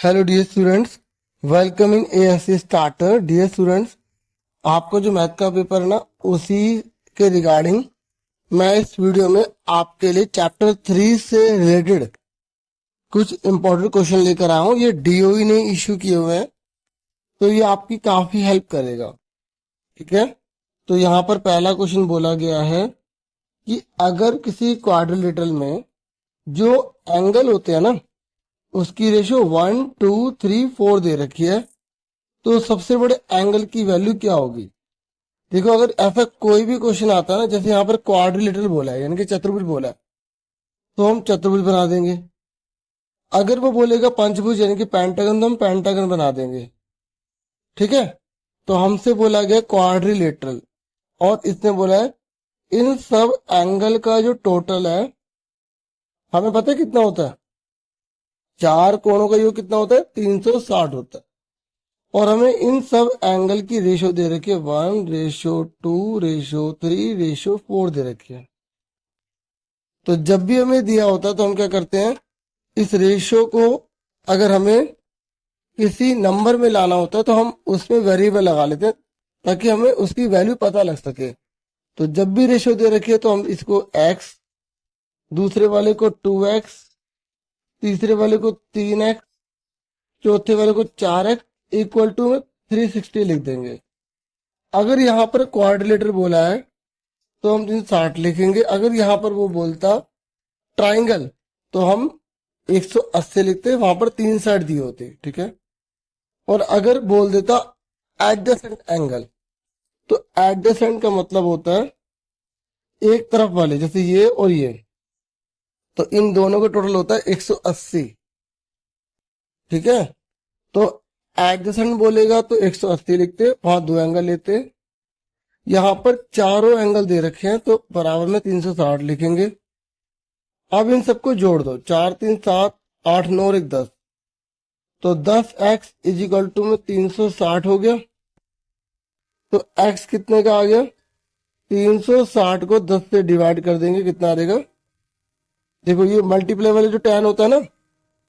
Hello dear students, welcome in ASC starter. Dear students, आपको जो math का paper है ना, उसी के रिगार्डिंग मैं इस वीडियो में आपके लिए चैप्टर 3 से रिलेटेड कुछ इंपॉर्टेंट क्वेश्चन लेकर आया हूँ। ये डीओई ने इश्यू किए हुए हैं, तो ये आपकी काफी हेल्प करेगा। ठीक है, तो यहाँ पर पहला क्वेश्चन बोला गया है कि अगर किसी क्वाड्रिलेटरल में जो एंगल होते हैं ना, उसकी रेशियो 1, 2, 3, 4 दे रखी है, तो सबसे बड़े एंगल की वैल्यू क्या होगी। देखो, अगर ऐसा कोई भी क्वेश्चन आता है ना, जैसे यहाँ पर क्वाड्रिलेटरल बोला है यानी कि चतुर्भुज बोला है, तो हम चतुर्भुज बना देंगे। अगर वो बोलेगा पंचभुज यानी कि पेंटागन, तो हम पेंटागन बना देंगे। ठीक है, तो हमसे बोला गया क्वाड्रिलेटरल, और इसने बोला है इन सब एंगल का जो टोटल है, हमें पता है कितना होता है। चार कोणों का योग कितना होता है, 360 होता है। और हमें इन सब एंगल की रेशो दे रखी है 1:2:3:4 दे रखी है। तो जब भी हमें दिया होता है तो हम क्या करते हैं, इस रेशो को अगर हमें किसी नंबर में लाना होता है तो हम उसमें वेरिएबल लगा लेते हैं, ताकि हमें उसकी वैल्यू पता लग सके। तो जब भी रेशो दे रखी है तो हम इसको x, दूसरे वाले को 2x, तीसरे वाले को 3x, चौथे वाले को 4x इक्वल टू में 360 लिख देंगे। अगर यहाँ पर क्वाड्रिलेटरल बोला है तो हम 360 लिखेंगे। अगर यहाँ पर वो बोलता ट्राइंगल तो हम 180 लिखते, वहां पर 3 साइड दिए होते। ठीक है, और अगर बोल देता एडजेसेंट एंगल, तो एडजेसेंट का मतलब होता है एक तरफ वाले, जैसे ये और ये, तो इन दोनों का टोटल होता है 180। ठीक है, तो एडजेसेंट बोलेगा तो 180 लिखते, वहां दो एंगल लेते। यहां पर चारों एंगल दे रखे हैं तो बराबर में 360 लिखेंगे। अब इन सबको जोड़ दो, 4 3 7 8 9 और 1 10, तो 10x इज इक्वल टू में 360 हो गया। तो x कितने का आ गया, 360 को 10 से डिवाइड कर देंगे, कितना आ जाएगा। देखो, ये मल्टीप्लाई वाले जो tan होता है ना,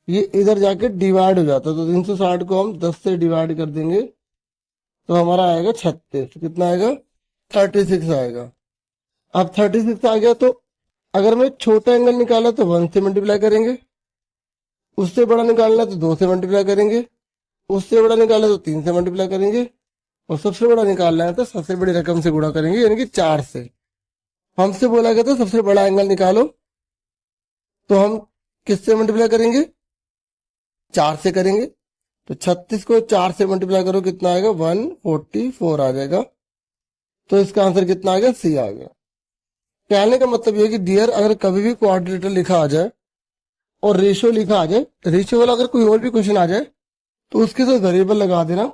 ये इधर जाके डिवाइड हो जाता है, तो 360 को हम 10 से डिवाइड कर देंगे तो हमारा आएगा 36। कितना आएगा, 36 आएगा। अब 36 आ गया, तो अगर हमें छोटा एंगल निकाला तो 1 से मल्टीप्लाई करेंगे, उससे बड़ा निकालना तो 2 से मल्टीप्लाई करेंगे, उससे बड़ा निकालना तो 3 से मल्टीप्लाई करेंगे, और सबसे बड़ा निकालना है तो सबसे बड़ी रकम से गुणा करेंगे, यानी कि 4 से। हमसे बोला गया था सबसे बड़ा एंगल निकालो, तो हम किससे मल्टीप्लाई करेंगे, 4 से करेंगे। तो 36 को 4 से मल्टीप्लाई करो, कितना आएगा, 144 आ जाएगा। तो इसका आंसर कितना आ गया, सी आ गया। कहने का मतलब यह कि डियर, अगर कभी भी क्वाड्रिलेटरल लिखा आ जाए और रेशियो लिखा आ जाए, रेशियो वाला अगर कोई और भी क्वेश्चन आ जाए तो उसके साथ वेरिएबल लगा देना,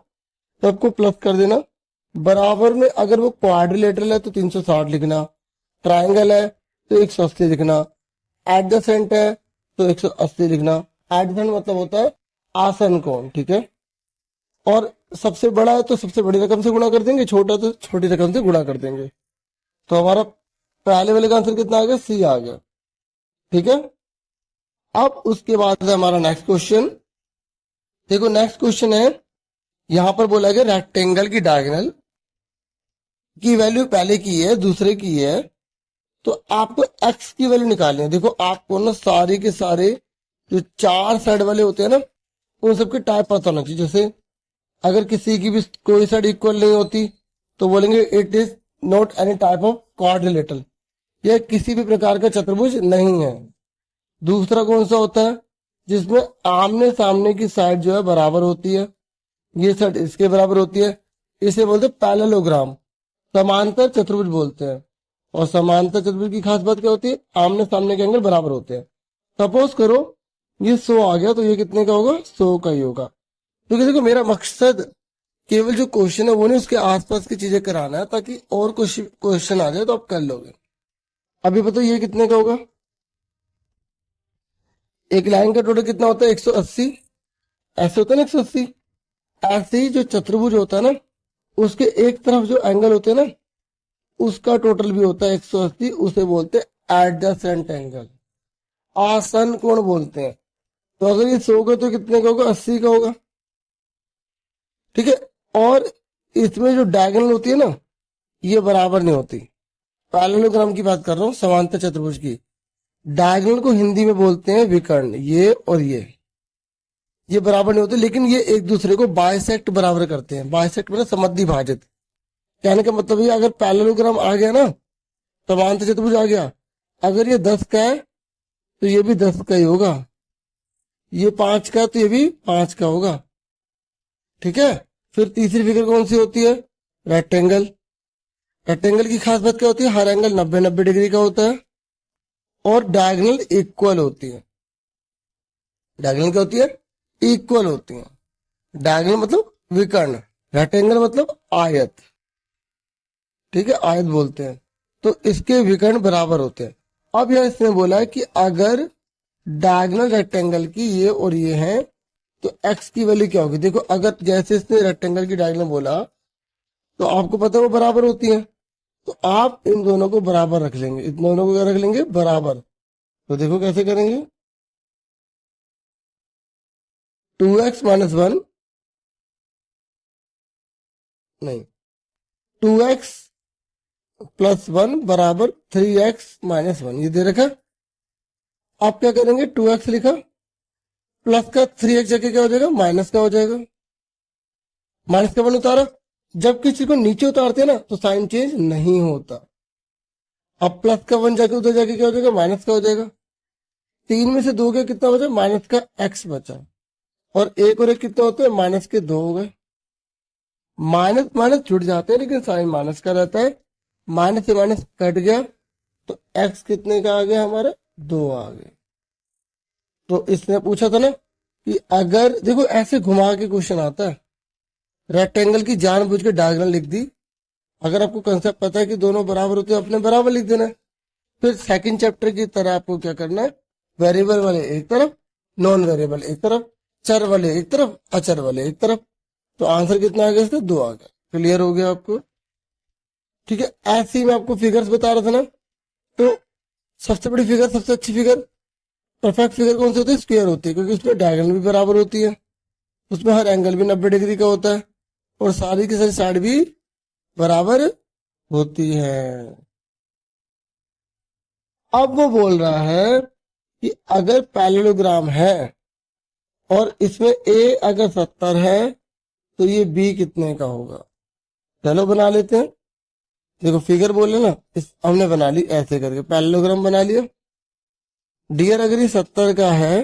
सबको प्लस कर देना। बराबर में अगर वो क्वाड्रिलेटरल है तो 360 लिखना, ट्राइंगल है तो 180 लिखना, एडजेसेंट है तो 180 लिखना। एडजेसेंट मतलब होता है आसन कोण। ठीक है, और सबसे बड़ा है तो सबसे बड़ी रकम से गुणा कर देंगे, छोटा तो छोटी रकम से गुणा कर देंगे। तो हमारा पहले वाले का आंसर कितना आ गया, सी आ गया। ठीक है, अब उसके बाद है हमारा नेक्स्ट क्वेश्चन। देखो, नेक्स्ट क्वेश्चन है, यहां पर बोला गया रेक्टेंगल की डायगोनल की वैल्यू पहले की है, दूसरे की है, तो आपको एक्स की वैल्यू निकालनी है। देखो, आपको ना सारे के सारे जो 4 साइड वाले होते हैं ना, उन सबके टाइप पता होना चाहिए। जैसे अगर किसी की भी कोई साइड इक्वल नहीं होती तो बोलेंगे it is not any type of quadrilateral, यह किसी भी प्रकार का चतुर्भुज नहीं है। दूसरा कौन सा होता है, जिसमें आमने सामने की साइड जो है बराबर होती है, ये साइड इसके बराबर होती है, इसे बोलते हैं पैरेललोग्राम, समांतर चतुर्भुज बोलते हैं। और समांतर चतुर्भुज की खास बात क्या होती है, आमने सामने के एंगल बराबर होते हैं। सपोज करो ये 100 आ गया, तो ये कितने का होगा, 100 का ही होगा। क्योंकि देखो, मेरा मकसद केवल जो क्वेश्चन है वो नहीं, उसके आसपास की चीजें कराना है, ताकि और कुछ क्वेश्चन आ जाए तो आप कर लोगे। अभी बताओ ये कितने का होगा, एक लाइन का टोटल कितना होता है, 180। ऐसे होता है ना 180। ऐसे ही जो चतुर्भुज होता है ना, उसके एक तरफ जो एंगल होते हैं ना, उसका टोटल भी होता है 180। उसे बोलते हैं एडजेसेंट एंगल, आसन कोण बोलते हैं। तो अगर ये 100 का तो कितने का होगा, 80 का होगा। ठीक है। और इसमें जो डायगोनल होती है ना, ये बराबर नहीं होती। पैरेललोग्राम की बात कर रहा हूँ, समांतर चतुर्भुज की। डायगोनल को हिंदी में बोलते हैं विकर्ण, ये और ये बराबर नहीं होते, लेकिन ये एक दूसरे को बाइसेक्ट बराबर करते हैं। बाइसेक्ट मतलब समद्वि भाजित। कहने का मतलब ये, अगर पैरेललोग्राम आ गया ना, समांतर चतुर्भुज आ गया, अगर ये 10 का है तो ये भी 10 का ही होगा, ये 5 का है तो ये भी 5 का होगा। ठीक है। फिर तीसरी फिगर कौन सी होती है, रेक्टेंगल। रेक्टेंगल की खास बात क्या होती है, हर एंगल 90-90 डिग्री का होता है और डायगोनल इक्वल होती है। डायगोनल क्या होती है, इक्वल होती है। डायगोनल मतलब विकर्ण, रेक्टेंगल मतलब आयत। ठीक है, आयत बोलते हैं। तो इसके विकर्ण बराबर होते हैं। अब यह इसने बोला है कि अगर डायगोनल रेक्टेंगल की ये और ये हैं तो x की वैल्यू क्या होगी। देखो, अगर जैसे इसने रेक्टेंगल की डायगोनल बोला तो आपको पता है वो बराबर होती है, तो आप इन दोनों को बराबर रख लेंगे। इन दोनों को क्या रख लेंगे, बराबर। तो देखो कैसे करेंगे, 2x माइनस 1, नहीं, 2x प्लस 1 बराबर 3x माइनस 1, ये दे रखा। आप क्या करेंगे, 2x लिखा, प्लस का 3x जगह क्या हो जाएगा, माइनस का हो जाएगा। माइनस का 1 उतारा। जब किसी को नीचे उतारते हैं ना तो साइन चेंज नहीं होता। अब प्लस का 1 जाके उधर जाके क्या हो जाएगा, माइनस का हो जाएगा। 3 में से 2 का कितना बचा, माइनस का x बचा। और एक और एक कितना होते हैं, माइनस के 2 हो गए। माइनस माइनस जुड़ जाते हैं लेकिन साइन माइनस का रहता है। माइनस से माइनस कट गया तो x कितने का आ गया, हमारा 2 आ गया। तो इसने पूछा था ना कि अगर, देखो ऐसे घुमा के क्वेश्चन आता है। रेक्टेंगल की जानबूझ के डायगोनल लिख दी। अगर आपको कंसेप्ट पता है कि दोनों बराबर होते हैं, अपने बराबर लिख देना है। फिर सेकंड चैप्टर की तरह आपको क्या करना है, वेरिएबल वाले एक तरफ, नॉन वेरिएबल एक तरफ, चर वाले एक तरफ, अचर वाले एक तरफ। तो आंसर कितना आ गया इसका, 2 आ गया। क्लियर हो गया आपको। ठीक है। ऐसे ही मैं आपको फिगर्स बता रहा था ना, तो सबसे बड़ी फिगर, सबसे अच्छी फिगर, परफेक्ट फिगर कौन सी होती है, स्क्वायर होती है, क्योंकि उसमें डायगोनल भी बराबर होती है, उसमें हर एंगल भी 90 डिग्री का होता है और सारी की सारी साइड भी बराबर होती है। अब वो बोल रहा है कि अगर पैरेललोग्राम है और इसमें a अगर 70 है तो ये b कितने का होगा। चलो बना लेते हैं। देखो फिगर बोले ना, इस हमने बना ली ऐसे करके, पैरेललोग्राम बना लिया। डियर, अगर ये 70 का है,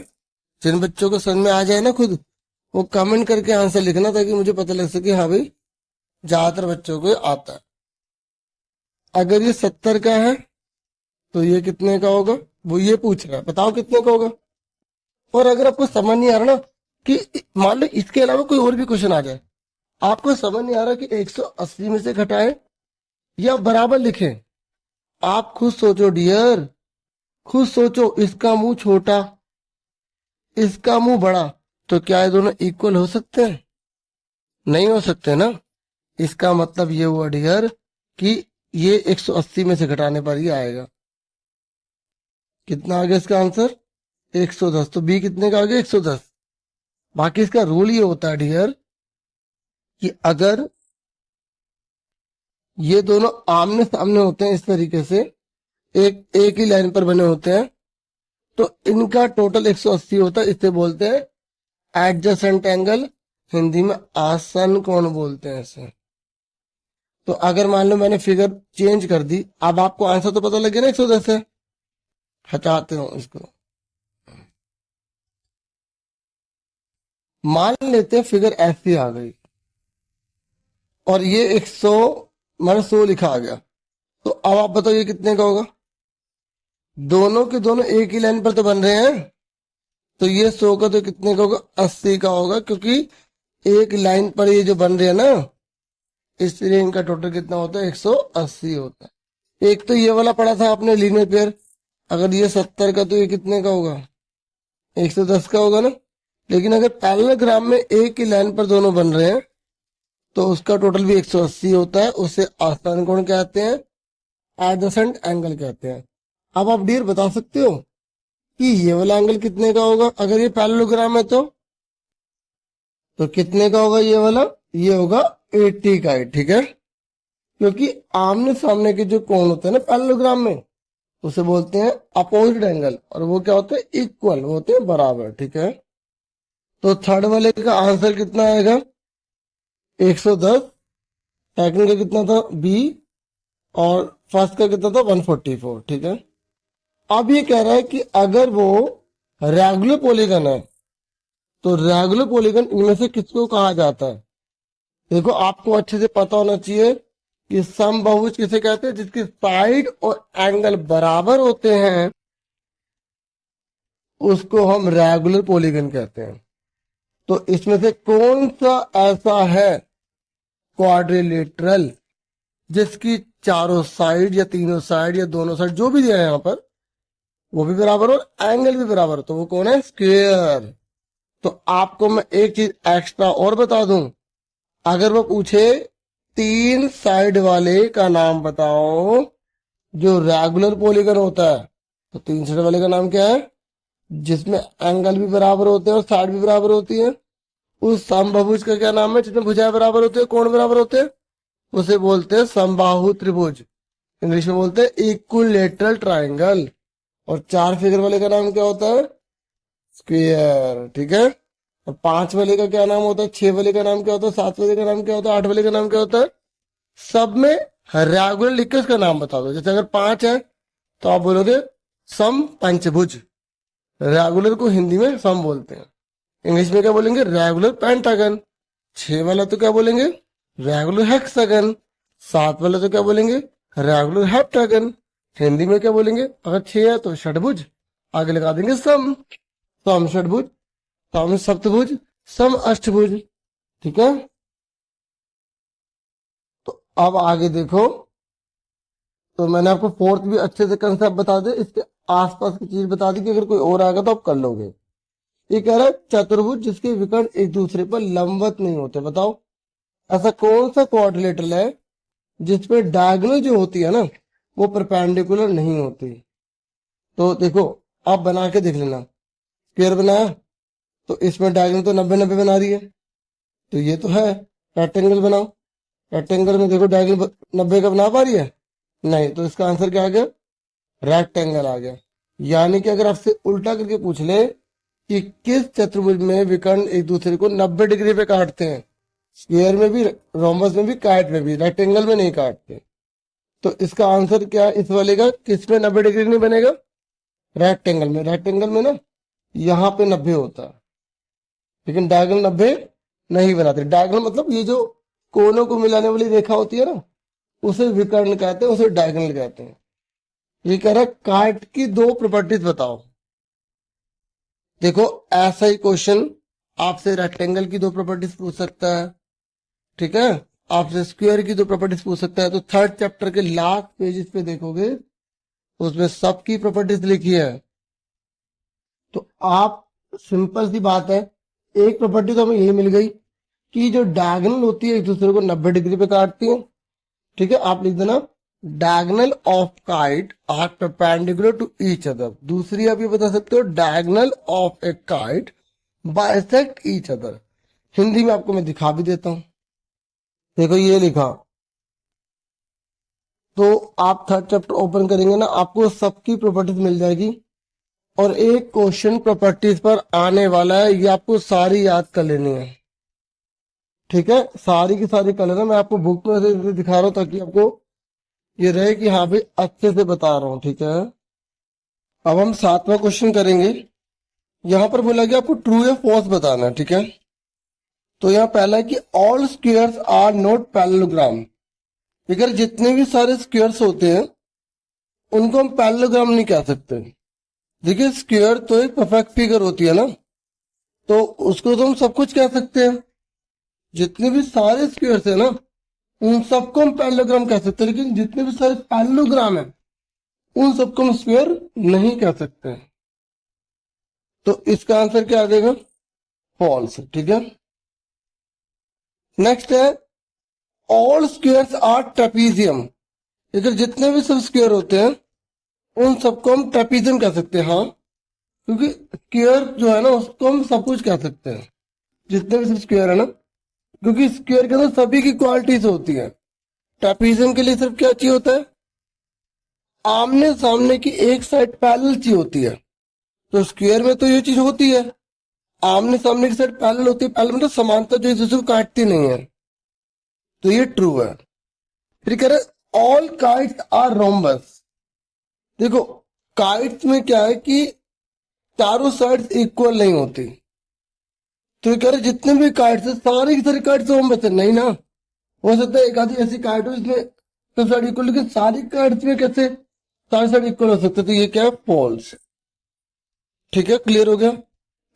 जिन बच्चों को समझ में आ जाए ना खुद, वो कमेंट करके आंसर लिखना, ताकि मुझे पता लग सके हाँ भाई ज्यादातर बच्चों को आता है। अगर ये 70 का है तो ये कितने का होगा, वो ये पूछ रहा है, बताओ कितने का होगा। और अगर आपको समझ नहीं आ रहा ना कि मान लो इसके अलावा कोई और भी क्वेश्चन आ जाए, आपको समझ नहीं आ रहा कि 180 में से घटाएं या बराबर लिखें, आप खुद सोचो डियर, खुद सोचो। इसका मुंह छोटा, इसका मुंह बड़ा, तो क्या ये दोनों इक्वल हो सकते हैं, नहीं हो सकते ना। इसका मतलब ये हुआ डियर कि ये 180 में से घटाने पर ही आएगा। कितना आ गया इसका आंसर, 110। तो बी कितने का आ गया, 110। बाकी इसका रूल ये होता है डियर कि अगर ये दोनों आमने सामने होते हैं इस तरीके से, एक ही लाइन पर बने होते हैं, तो इनका टोटल 180 होता है। इसे बोलते हैं एडजेसेंट एंगल, हिंदी में आसन कोण बोलते हैं इसे। तो अगर मान लो मैंने फिगर चेंज कर दी, अब आपको आंसर तो पता लग गया ना 110 है। हटाते हो इसको, मान लेते हैं फिगर ऐसी आ गई और ये 100 मैंने 100 लिखा आ गया, तो अब आप बताओ ये कितने का होगा। दोनों के दोनों एक ही लाइन पर तो बन रहे हैं, तो ये 100 का तो कितने का होगा, 80 का होगा, क्योंकि एक लाइन पर ये जो बन रहे हैं ना, इसलिए इनका टोटल कितना होता है, 180 होता है। एक तो ये वाला पढ़ा था आपने लीनियर पेयर, अगर ये 70 का तो ये कितने का होगा, 110 का होगा ना। लेकिन अगर पैरेललोग्राम में एक ही लाइन पर दोनों बन रहे हैं तो उसका टोटल भी 180 होता है। उसे आसान कोण कहते हैं, एडजेसेंट एंगल कहते हैं। अब आप डियर बता सकते हो कि ये वाला एंगल कितने का होगा, अगर ये पैरेललोग्राम है तो कितने का होगा ये वाला, ये होगा 80 का है, ठीक है। क्योंकि आमने सामने के जो कोण होते हैं ना पैरेललोग्राम में, उसे बोलते हैं अपोजिट एंगल, और वो क्या होते हैं, इक्वल, वो होते हैं बराबर, ठीक है। तो थर्ड वाले का आंसर कितना आएगा, 110, सेकंड का कितना था बी, और फर्स्ट का कितना था 144, ठीक है। अब ये कह रहा है कि अगर वो रेगुलर पॉलीगन है तो रेगुलर पॉलीगन इनमें से किसको कहा जाता है। देखो आपको अच्छे से पता होना चाहिए कि समबाहुज किसे कहते हैं, जिसकी साइड और एंगल बराबर होते हैं उसको हम रेगुलर पॉलीगन कहते हैं। तो इसमें से कौन सा ऐसा है क्वाड्रिलेटरल जिसकी चारों साइड या तीनों साइड या दोनों साइड जो भी दिया है यहां पर वो भी बराबर और एंगल भी बराबर, तो वो कौन है, स्क्वायर। तो आपको मैं एक चीज एक्स्ट्रा और बता दूं, अगर वो पूछे 3 साइड वाले का नाम बताओ जो रेगुलर पॉलीगन होता है, तो 3 साइड वाले का नाम क्या है, जिसमें एंगल भी बराबर होते हैं और साइड भी बराबर होती है। उस समबाहुज का क्या नाम है, जिसमें भुजाएं बराबर होते हैं, कोण बराबर होते हैं, उसे बोलते हैं समबाहु त्रिभुज, इंग्लिश में बोलते हैं इक्विलेटरल ट्राइंगल। और 4 फिगर वाले का नाम क्या होता है, स्क्वायर, ठीक है। और 5 वाले का क्या नाम होता है, 6 वाले का नाम क्या होता है, 7 वाले का नाम क्या होता है, 8 वाले का नाम क्या होता है। सब में रेगुलर लिखकर उसका नाम बता दो। जैसे अगर 5 है तो आप बोलोगे सम पंचभुज, रेगुलर को हिंदी में सम बोलते हैं, इंग्लिश में क्या बोलेंगे, रेगुलर पेंटागन। 6 वाला तो क्या बोलेंगे, रेगुलर हेक्सागन। 7 वाला तो क्या बोलेंगे, रेगुलर हेप्टागन। हिंदी में क्या बोलेंगे, अगर 6 है तो षटभुज, आगे लगा देंगे सम, सम षटभुज, सम सप्तभुज, सम अष्टभुज, ठीक है। तो अब आगे देखो, तो मैंने आपको फोर्थ भी अच्छे से कंसेप्ट बता दे, इसके आसपास की चीज बता दी कि अगर कोई और आएगा तो आप कर लोगे। ये कह रहा है चतुर्भुज जिसके विकर्ण एक दूसरे पर लंबवत नहीं होते। बताओ ऐसा कौन सा क्वाड्रिलेटरल है जिसमें डायगोनल जो होती है ना वो परपेंडिकुलर नहीं होती। तो देखो आप बना के देख लेना, स्क्वायर बनाया तो इसमें डायगोनल तो 90-90 बना रही है, तो ये तो है। रेक्टेंगल बनाओ, रेक्टेंगल में देखो डायगोनल 90 का बना पा रही है, नहीं, तो इसका आंसर क्या आ गया, रेक्टेंगल आ गया। यानी कि अगर आपसे उल्टा करके पूछ ले कि किस चतुर्भुज में विकर्ण एक दूसरे को 90 डिग्री पे काटते हैं, स्क्वायर में भी, रोम्बस में भी, काट में भी, रेक्टेंगल में नहीं काटते, तो इसका आंसर क्या है, इस वाले का किस में 90 डिग्री नहीं बनेगा, रेक्टेंगल में। रेक्टेंगल में ना यहाँ पे 90 होता है, लेकिन डायगोनल 90 नहीं बनाते। डायगोनल मतलब ये जो कोनों को मिलाने वाली रेखा होती है ना उसे विकर्ण कहते हैं, उसे डायगोनल कहते हैं। ये कह रहा है काट की 2 प्रॉपर्टीज बताओ। देखो ऐसा ही क्वेश्चन आपसे रेक्टेंगल की 2 प्रॉपर्टीज पूछ सकता है, ठीक है, आपसे स्क्वायर की 2 प्रॉपर्टीज पूछ सकता है। तो थर्ड चैप्टर के लास्ट पेजेस पे देखोगे उसमें सबकी प्रॉपर्टीज लिखी है। तो आप सिंपल सी बात है, एक प्रॉपर्टी तो हमें यही मिल गई कि जो डायगोनल होती है एक दूसरे को 90 डिग्री पे काटती है, ठीक है। आप लिख देना diagonal of kite are perpendicular to each other. दूसरी आप ये बता सकते हो diagonal of a kite bisect each other. Hindi में आपको मैं दिखा भी देता हूं, देखो ये लिखा। तो आप थर्ड चैप्टर ओपन करेंगे ना आपको सबकी प्रॉपर्टीज मिल जाएगी, और एक क्वेश्चन प्रॉपर्टीज पर आने वाला है, ये आपको सारी याद कर लेनी है, ठीक है, सारी की सारी कर लेना। मैं आपको बुक में से दिखा रहा हूं ताकि आपको ये रहे कि हाँ भाई अच्छे से बता रहा हूं, ठीक है। अब हम 7वां क्वेश्चन करेंगे। यहां पर बोला गया आपको ट्रू या फॉल्स बताना है, ठीक है। तो यहाँ पहला है कि all squares are not parallelogram. अगर जितने भी सारे स्क्वायर्स होते हैं उनको हम पैरेललोग्राम नहीं कह सकते। देखिए स्क्वायर तो एक परफेक्ट फिगर होती है ना, तो उसको तो हम सब कुछ कह सकते हैं, जितने भी सारे स्क्वायर्स है ना उन सबको हम पैरेललोग्राम कह सकते हैं, लेकिन जितने भी सारे पैरेललोग्राम है उन सबको हम स्क्वायर नहीं कह सकते। तो इसका आंसर क्या आ जाएगा, फॉल्स, ठीक है। नेक्स्ट है ऑल स्क्वायर्स आर ट्रेपीजियम। अगर जितने भी सब स्क्वायर होते हैं उन सबको हम ट्रेपीजियम कह सकते हैं। हाँ क्योंकि स्क्वायर जो है ना उसको हम सब कुछ कह सकते हैं, जितने भी स्क्वायर है ना, क्योंकि स्क्वायर के अंदर सभी की क्वालिटीज होती है। ट्रेपीजियम के लिए सिर्फ क्या चाहिए होता है, आमने सामने की एक साइड पैरेलल चाहिए होती है। तो स्क्वायर में तो ये चीज होती है, आमने सामने की साइड पैरेलल होती है, पैरेलल मतलब समांतर जो एक दूसरे को काटती नहीं है, तो ये ट्रू है। फिर कह रहे ऑल काइट्स आर रोम्बस। देखो काइट्स में क्या है कि चारों साइड्स इक्वल नहीं होती, तो ये कह रहे जितने भी काइट्स है सारी की सारी काइट्स रोम्बस है, नहीं ना, हो सकता है एक आधी ऐसी काइट हो जिसमें सब साइड इक्वल, लेकिन सारी काइट्स में कैसे सारी साइड इक्वल हो सकते, तो ये क्या है, फॉल्स। ठीक है, क्लियर हो गया।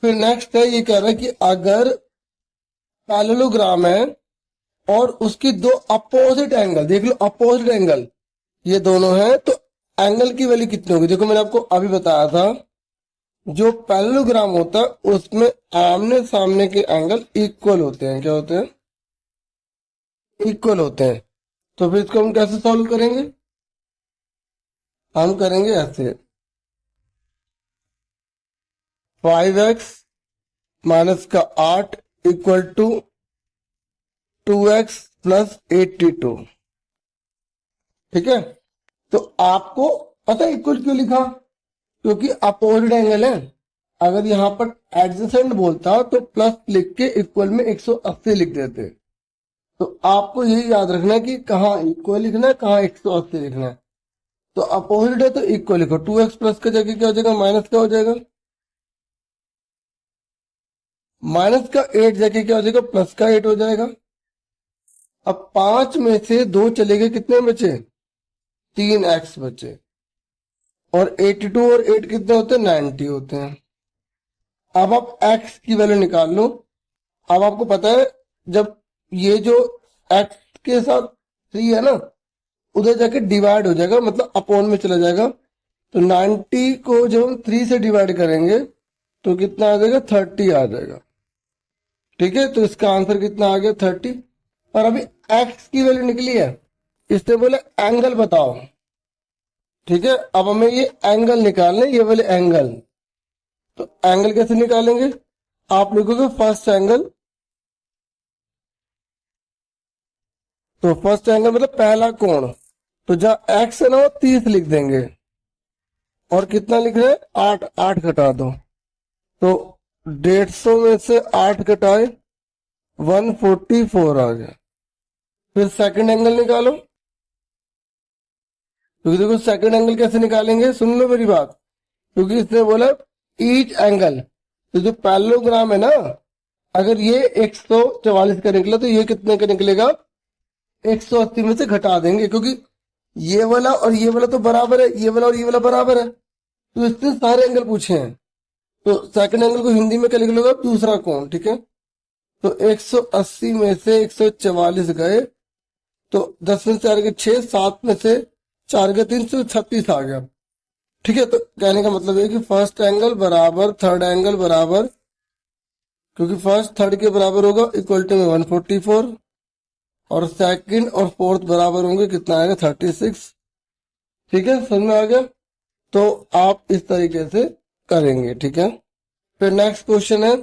फिर नेक्स्ट है, ये कह रहा है कि अगर पैरेललोग्राम है और उसकी दो अपोजिट एंगल, देख लो अपोजिट एंगल ये दोनों हैं, तो एंगल की वैल्यू कितनी होगी। देखो मैंने आपको अभी बताया था, जो पैरेललोग्राम होता है उसमें आमने सामने के एंगल इक्वल होते हैं। क्या होते हैं, इक्वल होते हैं। तो फिर इसको हम कैसे सॉल्व करेंगे, हम करेंगे ऐसे, 5x माइनस का 8 इक्वल टू 2x प्लस 82। ठीक है, तो आपको पता है इक्वल क्यों लिखा, क्योंकि अपोजिट एंगल है। अगर यहाँ पर एडजेसेंट बोलता तो प्लस लिख के इक्वल में 180 लिख देते। तो आपको यही याद रखना है कि कहाँ इक्वल लिखना है, कहाँ 180 लिखना है। तो अपोजिट है तो इक्वल लिखो, 2x प्लस का जगह क्या हो जाएगा, माइनस का हो जाएगा, माइनस का 8 जगह क्या हो जाएगा, प्लस का 8 हो जाएगा। अब 5 में से 2 चले गए, कितने बचे, 3x बचे, और 82 और 8 कितने होते हैं, 90 होते हैं। अब आप x की वैल्यू निकाल लो। अब आपको पता है जब ये जो x के साथ 3 है ना, उधर जाके डिवाइड हो जाएगा, मतलब अपॉन में चला जाएगा। तो 90 को जब हम 3 से डिवाइड करेंगे तो कितना आ जाएगा, 30 आ जाएगा। ठीक है, तो इसका आंसर कितना आ गया, 30। और अभी x की वैल्यू निकली है, इसने बोला एंगल बताओ। ठीक है, अब हमें ये एंगल निकालने, ये वाले एंगल। तो एंगल कैसे निकालेंगे, आप लिखोगे फर्स्ट एंगल। तो फर्स्ट एंगल मतलब पहला कोण, तो जहां x है ना वो 30 लिख देंगे, और कितना लिख रहे हैं, 8, 8 घटा दो, तो 150 में से 8 घटाए 144 आ गया। फिर सेकंड एंगल निकालो, क्योंकि देखो सेकंड एंगल कैसे निकालेंगे, सुन लो मेरी बात, क्योंकि इसने बोला ईच एंगल। तो जो पैरेललोग्राम है ना, अगर ये 144 का निकला तो ये कितने का निकलेगा, 180 में से घटा देंगे, क्योंकि ये वाला और ये वाला तो बराबर है, ये वाला और ये वाला बराबर है, तो इससे सारे एंगल पूछे हैं। तो सेकंड एंगल को हिंदी में क्या लिख लोगे, दूसरा कोण। ठीक है, तो 180 में से 144 गए, तो 10 में से 4 के 6, 7 में से 4 के 3, 36 आ गया। ठीक है, तो कहने का मतलब है कि फर्स्ट एंगल बराबर थर्ड एंगल बराबर, क्योंकि फर्स्ट थर्ड के बराबर होगा इक्वल टू में 144, और सेकंड और फोर्थ बराबर होंगे, कितना आएगा, 36। ठीक है, समझ में आ गया। तो आप इस तरीके से करेंगे। ठीक है, फिर नेक्स्ट क्वेश्चन है,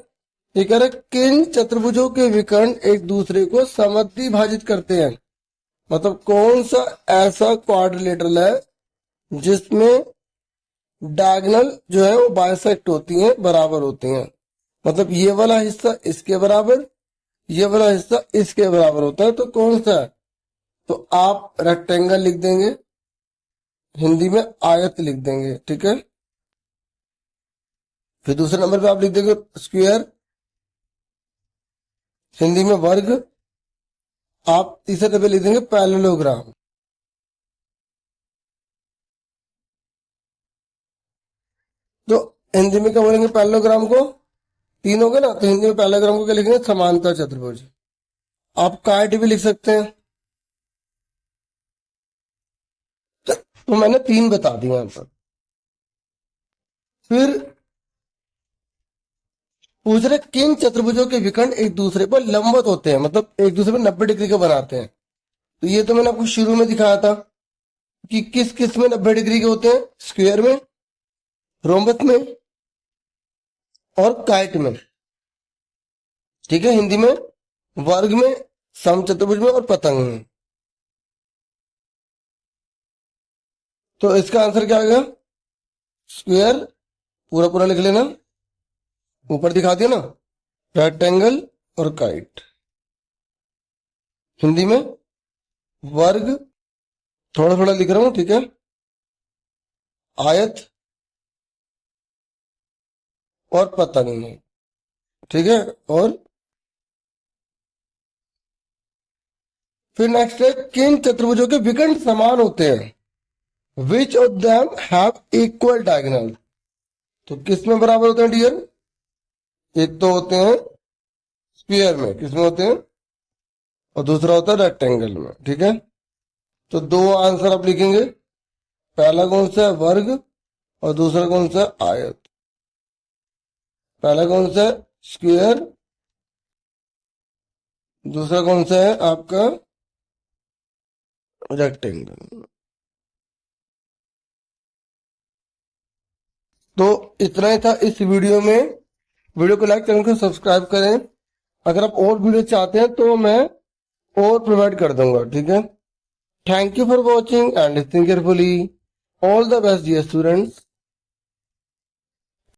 ये कह रहे किन चतुर्भुजों के विकर्ण एक दूसरे को समद्विभाजित करते हैं। मतलब कौन सा ऐसा क्वाड्रिलेटरल है जिसमें डायगोनल जो है वो बाइसेक्ट होती हैं, बराबर होती हैं। मतलब ये वाला हिस्सा इसके बराबर, ये वाला हिस्सा इसके बराबर होता है, तो कौन सा है, तो आप रेक्टेंगल लिख देंगे, हिंदी में आयत लिख देंगे। ठीक है, फिर दूसरे नंबर पे आप लिख देंगे स्क्वायर, हिंदी में वर्ग। आप तीसरे नंबर लिख देंगे पैरेललोग्राम। तो हिंदी में क्या बोलेंगे पैरेललोग्राम को, 3 हो गए ना, तो हिंदी में पैरेललोग्राम को क्या लिखेंगे, समांतर चतुर्भुज। आप काट भी लिख सकते हैं। तो मैंने 3 बता दिया यहां पर। फिर पूछ रहे किन चतुर्भुजों के विकर्ण एक दूसरे पर लंबवत होते हैं, मतलब एक दूसरे पर 90 डिग्री के बनाते हैं। तो ये तो मैंने आपको शुरू में दिखाया था कि किस किस में 90 डिग्री के होते हैं, स्क्वायर में, रोम्बस में और काइट में, ठीक है, हिंदी में वर्ग में, समचतुर्भुज में और पतंग में। तो इसका आंसर क्या आएगा? स्क्वायर पूरा पूरा लिख लेना, ऊपर दिखा दिया ना, रेक्टेंगल और काइट। हिंदी में वर्ग, थोड़ा थोड़ा लिख रहा हूं, ठीक है, आयत और पतंग में, ठीक है। और फिर नेक्स्ट है, किन चतुर्भुजों के विकर्ण समान होते हैं? Which of them have equal diagonal? तो किस में बराबर होते हैं डियर? एक तो होते हैं स्फीयर में, किसमें होते हैं, और दूसरा होता है रेक्टेंगल में, ठीक है। तो दो आंसर आप लिखेंगे, पहला कौन सा है? वर्ग, और दूसरा कौन सा है? आयत। पहला कौन सा है? स्क्वायर, दूसरा कौन सा है आपका? रेक्टेंगल। तो इतना ही था इस वीडियो में। वीडियो को लाइक, चैनल को सब्सक्राइब करें। अगर आप और वीडियो चाहते हैं तो मैं और प्रोवाइड कर दूंगा, ठीक है। Thank you for watching and listening carefully. All the best dear students.